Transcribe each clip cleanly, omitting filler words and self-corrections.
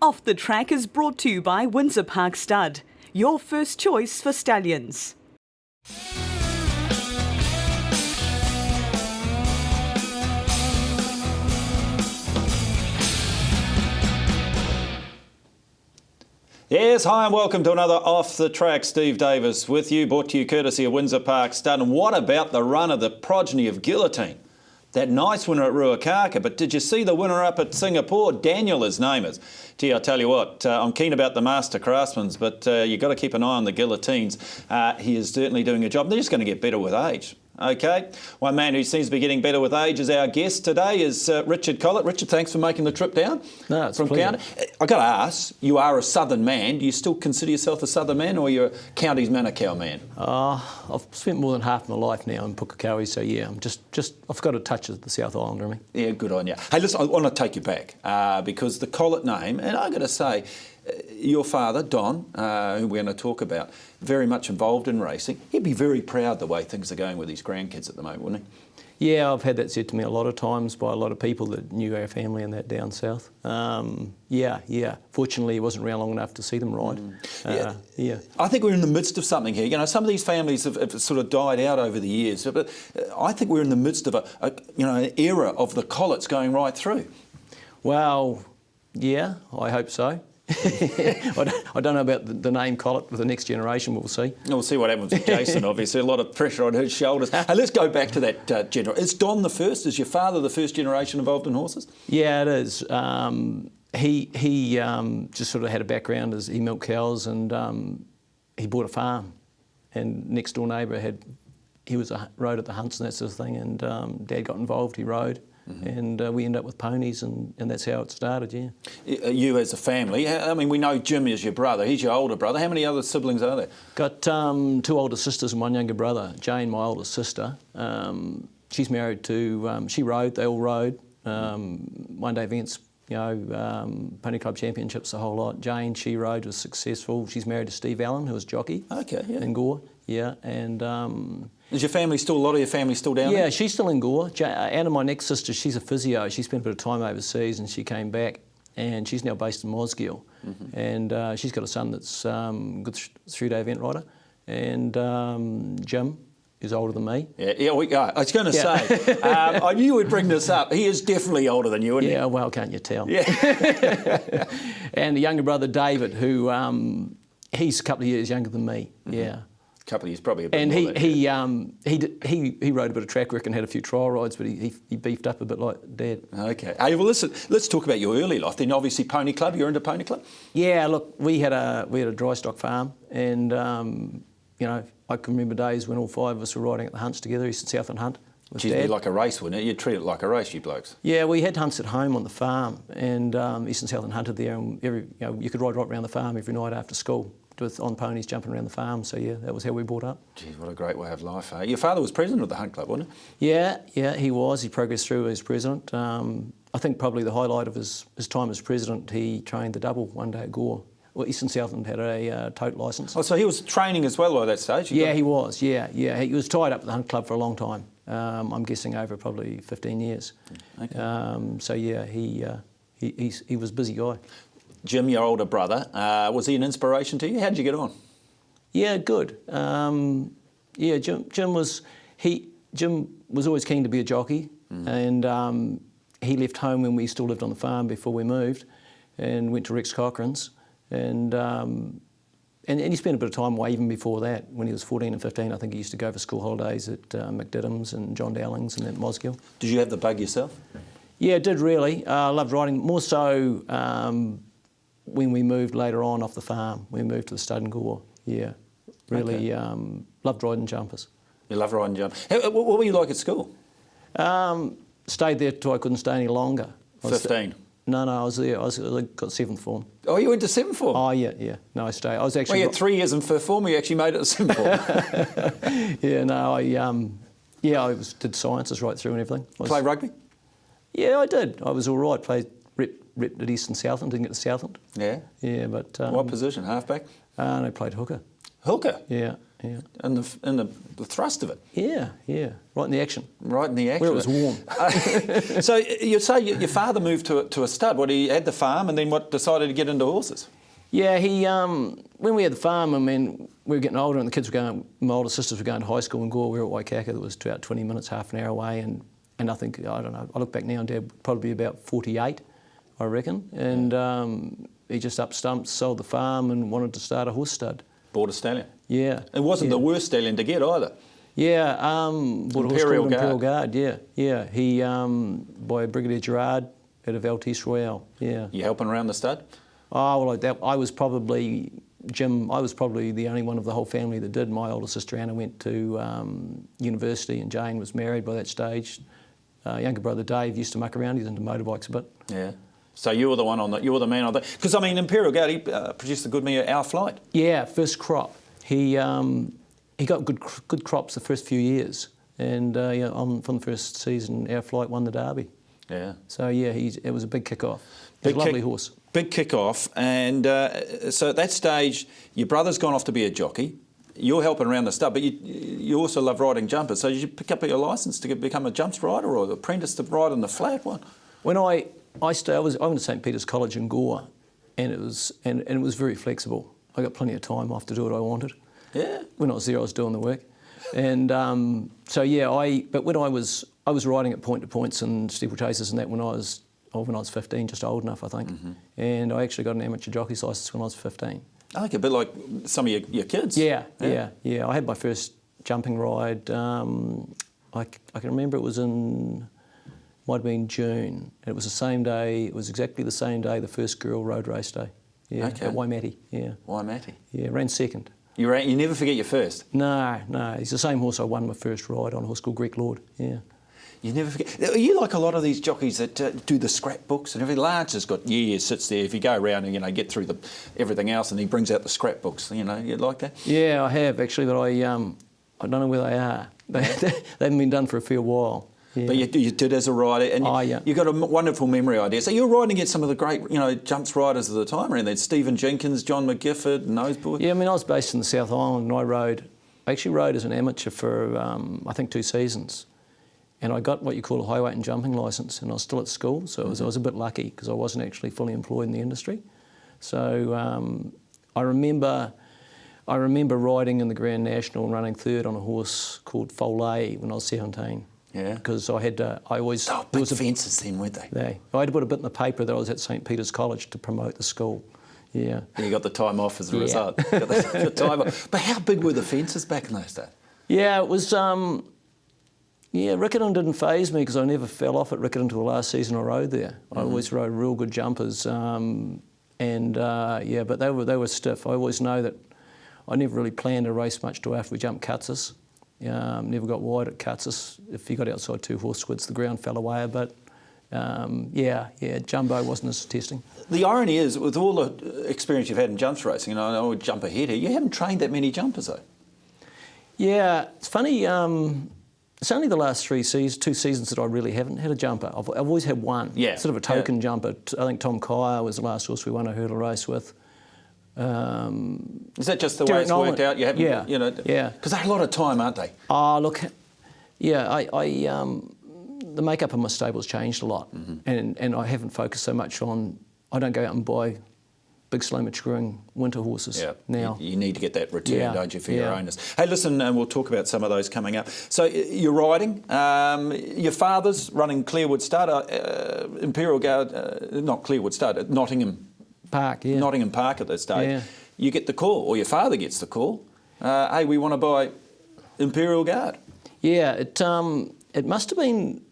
Off the Track is brought to you by Windsor Park Stud, your first choice for stallions. Yes, hi and welcome to another Off the Track. Steve Davis with you, brought to you courtesy of Windsor Park Stud. And what about the run of the progeny of Guillotine? That nice winner at Ruakaka, but did you see the winner up at Singapore? Daniel, his name is. Gee, I'll tell you what, I'm keen about the Master Craftsman's, but you've got to keep an eye on the Guillotines. He is certainly doing a job. They're just going to get better with age. Okay, one man who seems to be getting better with age is our guest today, is Richard Collett. Richard, thanks for making the trip down. No, it's from County. I've got to ask, you are a southern man. Do you still consider yourself a southern man, or you're a Counties Manukau man? I've spent more than half my life now in Pukekohe, so yeah, I've got a touch of the South Islander in me. Yeah, good on you. Hey, listen, I want to take you back because the Collett name, and I've got to say, your father, Don, who we're going to talk about, very much involved in racing. He'd be very proud the way things are going with his grandkids at the moment, wouldn't he? Yeah, I've had that said to me a lot of times by a lot of people that knew our family and that down south. Yeah. Fortunately, he wasn't around long enough to see them ride. Yeah. I think we're in the midst of something here. You know, some of these families have sort of died out over the years, but I think we're in the midst of an era of the Colletts going right through. Well, yeah, I hope so. I don't know about the name Collett with the next generation. We'll see. We'll see what happens with Jason. Obviously, a lot of pressure on his shoulders. Hey, let's go back to that general. Is Don the first? Is your father the first generation involved in horses? Yeah, it is. He just sort of had a background as he milked cows, and he bought a farm. And next door neighbour rode at the hunts and that sort of thing. And Dad got involved. He rode. Mm-hmm. And we ended up with ponies, and that's how it started, yeah. You as a family, I mean, we know Jim is your brother. He's your older brother. How many other siblings are there? Got two older sisters and one younger brother. Jane, my oldest sister, she's married to, she rode, they all rode. One-day events, Pony Club Championships, the whole lot. Jane, she rode, was successful. She's married to Steve Allen, who was jockey. Okay, yeah. In Gore, yeah, and... Is your family still, a lot of your family still down there? Yeah, she's still in Gore. Anna, my next sister, she's a physio. She spent a bit of time overseas and she came back, and she's now based in Mosgiel. Mm-hmm. And she's got a son that's a good three-day event rider. And Jim is older than me. Yeah, I was going to say, I knew you would bring this up. He is definitely older than you, isn't he? Yeah, well, can't you tell? Yeah. And the younger brother, David, who he's a couple of years younger than me, mm-hmm. Yeah. Couple of years, probably a bit and more. he rode a bit of track work and had a few trial rides, but he beefed up a bit like Dad. Okay. Hey, well, listen, let's talk about your early life. Then, obviously, Pony Club. You're into Pony Club. Yeah. Look, we had a dry stock farm, and I can remember days when all five of us were riding at the hunts together, East and Southland Hunt. Which would be like a race, wouldn't it? You'd treat it like a race, you blokes. Yeah, we had hunts at home on the farm, and East and Southland hunted there, and you could ride right around the farm every night after school, on ponies jumping around the farm. So yeah, that was how we brought up. Geez, what a great way of life, eh? Your father was president of the Hunt Club, wasn't he? Yeah, he was. He progressed through as president. I think probably the highlight of his time as president, he trained the double one day at Gore. Well, East and Southland had a tote licence. Oh, so he was training as well at that stage? Yeah, he was. Yeah. He was tied up with the Hunt Club for a long time. I'm guessing over probably 15 years. Okay. So yeah, he was a busy guy. Jim, your older brother, was he an inspiration to you? How did you get on? Yeah, good. Jim was always keen to be a jockey, and he left home when we still lived on the farm before we moved, and went to Rex Cochrane's, and he spent a bit of time away even before that. When he was 14 and 15, I think he used to go for school holidays at McDiddim's and John Dowling's and at Mosgiel. Did you have the bug yourself? Yeah, I did really. I loved riding, more so when we moved later on off the farm. We moved to the stud and Gore. Yeah, really loved riding jumpers. You love riding jumpers. What were you like at school? Stayed there till I couldn't stay any longer. 15? No, I was there. I got 7th form. Oh, you went to 7th form? Oh, yeah. No, I stayed. I was actually... Well, you had 3 years in 5th form, you actually made it to 7th form. Yeah, no, I did sciences right through and everything. Play rugby? Yeah, I did. I was all right. Played rep at East and Southland, didn't get to Southland. Yeah? Yeah, but... what position, halfback? No, I played hooker. Hooker? Yeah. Yeah. in the thrust of it. Yeah, right in the action. Right in the action. Where it was warm. So you say your father moved to a stud. What, he had the farm and then decided to get into horses? Yeah, he when we had the farm, I mean, we were getting older and the kids were going, my older sisters were going to high school in Gore. We were at Waikaka, that was about 20 minutes, half an hour away, and I think, I don't know, I look back now and Dad would probably be about 48, I reckon, and he just up stumps, sold the farm and wanted to start a horse stud. Bought a stallion? Yeah. It wasn't the worst stallion to get either. Yeah, bought a horse called Imperial Guard, yeah. He, by Brigadier Gerard out of Altice Royale, yeah. You helping around the stud? Oh, well, I was probably, Jim, I was probably the only one of the whole family that did. My older sister Anna went to university and Jane was married by that stage. Younger brother Dave used to muck around, he's into motorbikes a bit. Yeah. So you were the one you were the man on that. Because, I mean, Imperial Guard, he produced a good mare, Our Flight. Yeah, first crop. He got good crops the first few years. And from the first season, Our Flight won the Derby. Yeah. So, yeah, it was a big kick-off. He's a lovely horse. Big kick-off, and so at that stage, your brother's gone off to be a jockey. You're helping around the stud, but you also love riding jumpers. So did you pick up your licence to become a jumps rider or apprentice to ride in the flat one? When I went to St Peter's College in Gore, and it was very flexible. I got plenty of time off to do what I wanted. Yeah. When I was there, I was doing the work, and But when I was riding at point-to-points and steeplechases and that when I was 15, just old enough, I think. Mm-hmm. And I actually got an amateur jockey's licence when I was 15. I think a bit like some of your kids. Yeah. I had my first jumping ride, I can remember it was might have been June. It was the same day, it was exactly the same day the first girl road race day. Yeah, okay. At Waimate, yeah. Waimate? Yeah, ran second. You never forget your first? No, he's the same horse I won my first ride on, a horse called Greek Lord, yeah. You never forget. Are you like a lot of these jockeys that do the scrapbooks and everything? Lance has got years, sits there. If you go around and get through everything else, and he brings out the scrapbooks. You like that? Yeah, I have actually, but I don't know where they are. They haven't been done for a fair while. Yeah. But you did as a rider, and you've got a wonderful memory idea. So you're riding against some of the great, jumps riders of the time around there. Stephen Jenkins, John McGifford, and those boys. Yeah, I mean, I was based in the South Island, and I actually rode as an amateur for I think 2 seasons. And I got what you call a high weight and jumping licence, and I was still at school, so I was a bit lucky because I wasn't actually fully employed in the industry. So I remember riding in the Grand National and running third on a horse called Foley when I was 17. Yeah. Because I had to, big fences then, weren't they? I had to put a bit in the paper that I was at St Peter's College to promote the school. Yeah. And you got the time off as a result. Got the time off. But how big were the fences back in those days? Yeah, it was. Riccarton didn't faze me because I never fell off at Riccarton until the last season I rode there. Mm-hmm. I always rode real good jumpers, but they were stiff. I always know that I never really planned to race much till after we jumped Cutsis. Never got wide at Cutsis. If you got outside 2 horse squids, the ground fell away a bit. Jumbo wasn't as testing. The irony is, with all the experience you've had in jumps racing, and I would jump ahead here, you haven't trained that many jumpers though. Yeah, it's funny. It's only the last 2 seasons that I really haven't had a jumper. I've always had one, sort of a token jumper. I think Tom Kyer was the last horse we won a hurdle race with. Is that just the way it's worked out? You haven't, because they're a lot of time, aren't they? Oh, look, the makeup of my stable's changed a lot, and I haven't focused so much on. I don't go out and buy big, slow maturing winter horses now. You need to get that return, don't you, for your owners? Hey, listen, we'll talk about some of those coming up. So you're riding. Your father's running Clearwood Stud, Imperial Guard, not Clearwood Stud, at Nottingham Park. Yeah. Nottingham Park at that stage. Yeah. You get the call, or your father gets the call. Hey, we want to buy Imperial Guard. Yeah, it must have been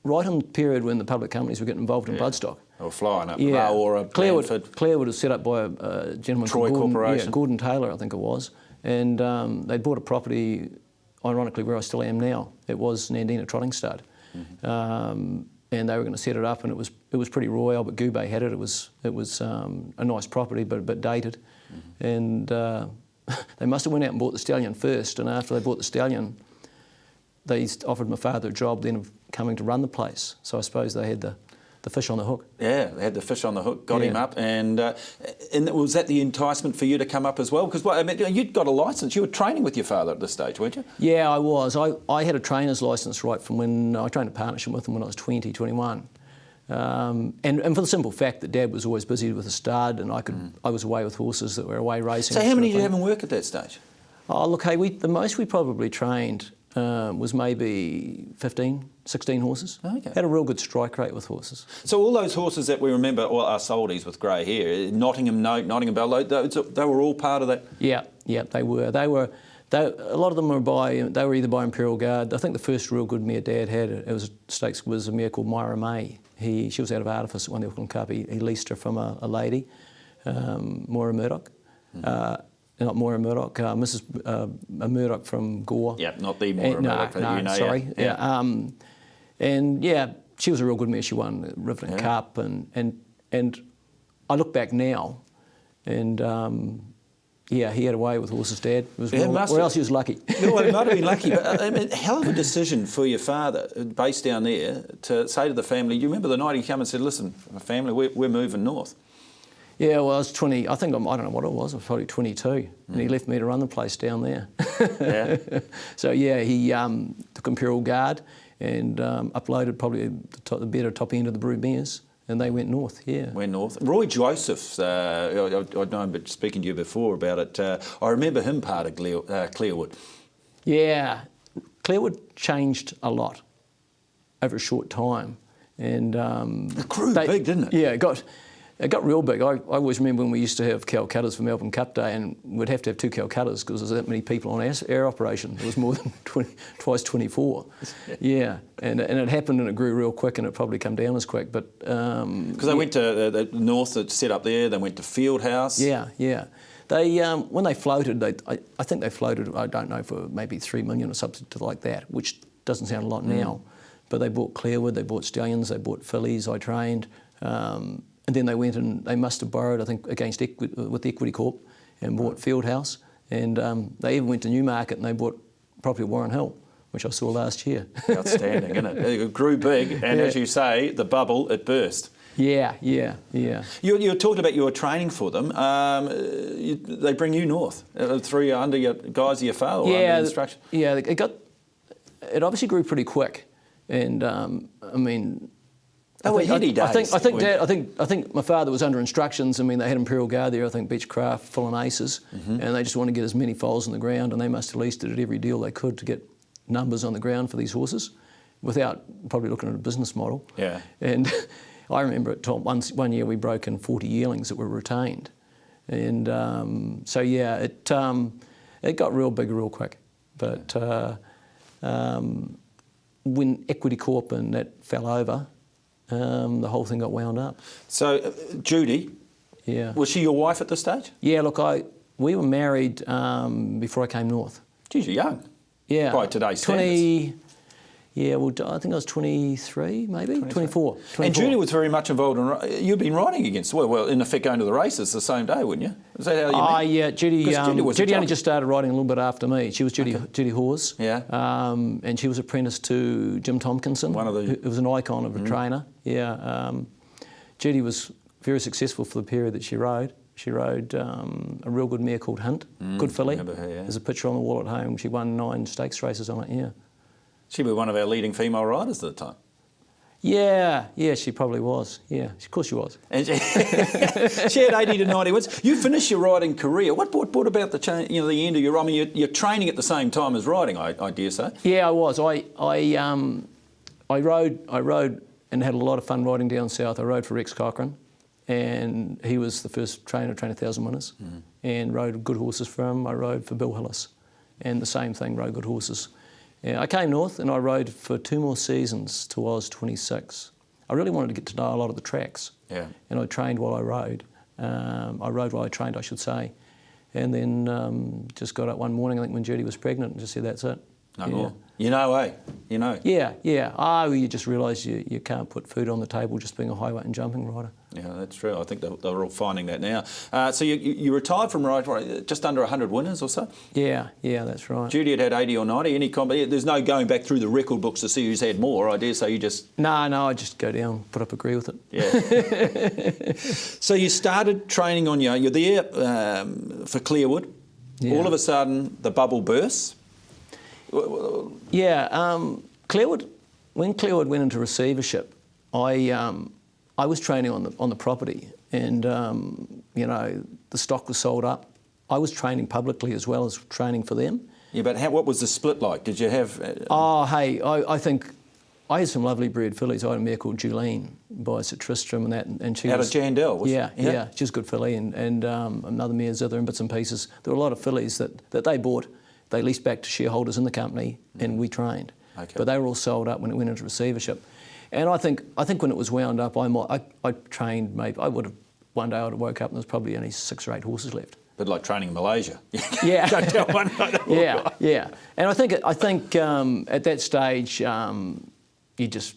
right on the period when the public companies were getting involved in bloodstock. Or flying up, or a Clearwood was set up by a gentleman Troy called Corporation. Gordon Taylor, I think it was, and they bought a property, ironically, where I still am now. It was Nandina Trotting Stud, and they were going to set it up, and it was pretty royal, but Goubet had it. It was a nice property, but a bit dated, and they must have went out and bought the stallion first, and after they bought the stallion, they offered my father a job then of coming to run the place. So I suppose they had the fish on the hook. Yeah, they had the fish on the hook, got him up, and And was that the enticement for you to come up as well? Because I mean, you'd got a licence. You were training with your father at this stage, weren't you? Yeah, I was. I had a trainer's licence right from when I trained a partnership with him when I was 20, 21. And for the simple fact that Dad was always busy with a stud, and I was away with horses that were away racing. So how many did you have in work at that stage? Oh, look, hey, the most we probably trained was maybe 15, 16 horses. Okay. Had a real good strike rate with horses. So all those horses that we remember, well, us oldies with grey hair, Nottingham Note, Nottingham Bell, they were all part of that? Yeah, they were. A lot of them were either by Imperial Guard. I think the first real good mare Dad had, stakes was a mare called Myra May. She was out of Artifice at one of the Auckland Cup. He leased her from a lady, Moira Murdoch. Not Moira Murdoch, Mrs. Murdoch from Gore. Yeah, not the Moira Murdoch that you know. Sorry. Yeah. And yeah, she was a real good mare. She won the Riverton Cup, and I look back now, and yeah, he had a way with horses, Dad. Or else he was lucky. Well, he might have been lucky, but I mean, hell of a decision for your father, based down there, to say to the family. You remember the night he came and said, "Listen, family, we're moving north." Yeah, well, I was 20, I don't know what it was, I was probably 22, and he left me to run the place down there. Yeah. So yeah, he took Imperial Guard and uploaded probably the better top end of the brood mares, and they went north, yeah. Went north. Roy Joseph's, I'd known, but speaking to you before about it, I remember him part of Clearwood. Yeah, Clearwood changed a lot over a short time. And it grew big, didn't it? Yeah, it got real big. I always remember when we used to have Calcuttas for Melbourne Cup Day, and we'd have to have 2 Calcuttas because there's that many people on air operation. There was more than twice 24. Yeah, and it happened and it grew real quick, and it probably come down as quick. But because they went to the north, that set up there. They went to Fieldhouse. Yeah. They when they floated, I think they floated. I don't know, for maybe 3 million or something like that, which doesn't sound a lot now. But they bought Clearwood, they bought stallions, they bought fillies. I trained. And then they went and they must have borrowed, I think, with Equity Corp, and bought Fieldhouse. And they even went to Newmarket and they bought property at Warren Hill, which I saw last year. Outstanding, isn't it? It grew big, and as you say, the bubble, it burst. Yeah. You talked about you were training for them. They bring you north, through under your guys, your father, under instruction. Yeah, it obviously grew pretty quick, and I mean. I think my father was under instructions. I mean, they had Imperial Guard there, I think Beechcraft, full on aces, and they just wanted to get as many foals on the ground, and they must have leased it at every deal they could to get numbers on the ground for these horses without probably looking at a business model. Yeah. And I remember one year we broke in 40 yearlings that were retained. And so, yeah, it got real big real quick. But when Equity Corp and that fell over, the whole thing got wound up. So, Judy, was she your wife at this stage? Yeah, look, we were married before I came north. Geez, you're young. Yeah. By today's standards. Yeah, well, I think I was 23, maybe 24. And Judy was very much involved in. You'd been riding against. Well, in effect, going to the races the same day, wouldn't you? Is that how you met? Yeah, Judy only just started riding a little bit after me. She was Judy Hawes. Yeah. And she was apprenticed to Jim Tompkinson, who was an icon of a trainer. Yeah. Judy was very successful for the period that she rode. She rode a real good mare called Hunt, good filly. Remember her, yeah. There's a picture on the wall at home. She won 9 stakes races on it, yeah. She was one of our leading female riders at the time. Yeah, she probably was. Yeah, of course she was. And she had 80 to 90 wins. You finished your riding career. What brought about the change? You know, the end of your. I mean, you're training at the same time as riding. I dare say. Yeah, I was. I rode and had a lot of fun riding down south. I rode for Rex Cochrane, and he was the first trainer to train 1,000 winners, and rode good horses for him. I rode for Bill Hillis, and the same thing, rode good horses. Yeah, I came north and I rode for 2 more seasons till I was 26. I really wanted to get to know a lot of the tracks. Yeah. And I trained while I rode. I rode while I trained, I should say. And then just got up one morning, I think when Judy was pregnant, and just said, that's it. No more. You know, eh? You know. Yeah. Oh, you just realise you can't put food on the table just being a high weight and jumping rider. Yeah, that's true. I think they're all finding that now. So you retired from right just under 100 winners or so? Yeah, that's right. Judy had 80 or 90. Any there's no going back through the record books to see who's had more. I dare say you just... No, I just go down, put up, agree with it. Yeah. So you started training on you're there for Clearwood. Yeah. All of a sudden, the bubble bursts. Yeah, Clearwood. When Clearwood went into receivership, I was training on the property, and the stock was sold up. I was training publicly as well as training for them. Yeah, but what was the split like? Did you have? I think I had some lovely bred fillies. I had a mare called Julene by Sir Tristram and that, and she out was of Jandel. Yeah, she's a good filly, and another mare Zither and bits and pieces. There were a lot of fillies that they bought. They leased back to shareholders in the company, and we trained. Okay. But they were all sold up when it went into receivership. And I think when it was wound up, I trained maybe, I would have, one day I would have woke up and there was probably only 6 or 8 horses left. But like training in Malaysia. Yeah. Don't tell one. Yeah. And I think at that stage, you just,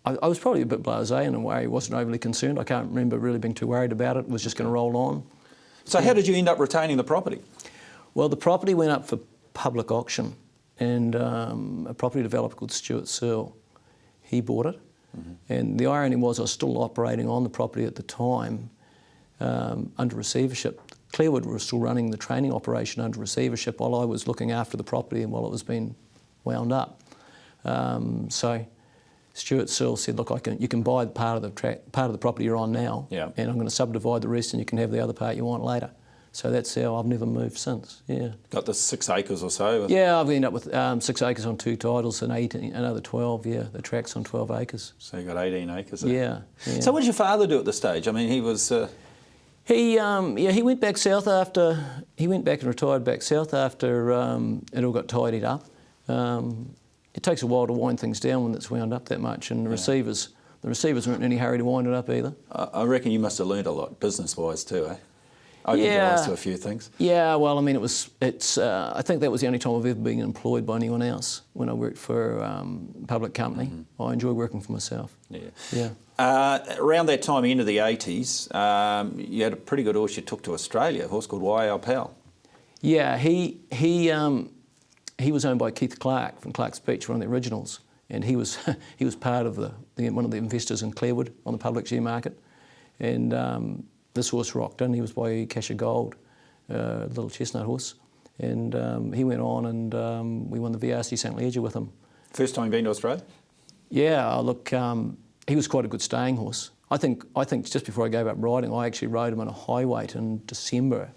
I was probably a bit blasé in a way. I wasn't overly concerned. I can't remember really being too worried about it. It was just going to roll on. So how did you end up retaining the property? Well, the property went up for public auction, and a property developer called Stuart Searle, he bought it. Mm-hmm. And the irony was I was still operating on the property at the time under receivership. Clearwood was still running the training operation under receivership while I was looking after the property and while it was being wound up. So Stuart Searle said, look, you can buy part of the property you're on now, yeah, and I'm going to subdivide the rest and you can have the other part you want later. So that's how I've never moved since, yeah. Got the 6 acres or so? Yeah, I've ended up with 6 acres on 2 titles and another 12, yeah. The track's on 12 acres. So you got 18 acres there. Yeah. So what did your father do at this stage? I mean, he was... He went back south after... He went back and retired back south after it all got tidied up. It takes a while to wind things down when it's wound up that much, and the receivers weren't in any hurry to wind it up either. I reckon you must have learned a lot, business-wise too, eh? Opened your eyes to a few things. Yeah, well, I mean, I think that was the only time I've ever been employed by anyone else when I worked for a public company. Mm-hmm. I enjoy working for myself. Yeah. Around that time, into the 80s, you had a pretty good horse you took to Australia, a horse called YL Pal. Yeah, he was owned by Keith Clark from Clark's Beach, one of the originals, and he was part of one of the investors in Clearwood on the public share market, and this horse rocked in. He was by Cash of Gold, a little chestnut horse, and he went on and we won the VRC St Leger with him. First time been to Australia? Yeah, look, he was quite a good staying horse. I think just before I gave up riding, I actually rode him on a high weight in December.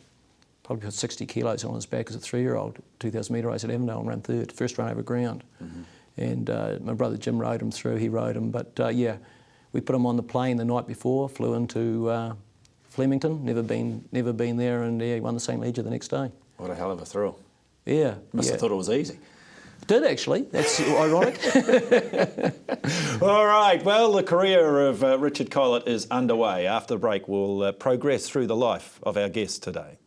Probably put 60 kilos on his back as a 3-year-old, 2,000 metre race at Avondale and ran third, first run over ground. Mm-hmm. And my brother Jim rode him through, he rode him. But we put him on the plane the night before, flew into Flemington, never been there, and he won the St Leger the next day. What a hell of a thrill. Yeah. Must have thought it was easy. Did actually, that's ironic. All right, well, the career of Richard Collett is underway. After the break, we'll progress through the life of our guest today.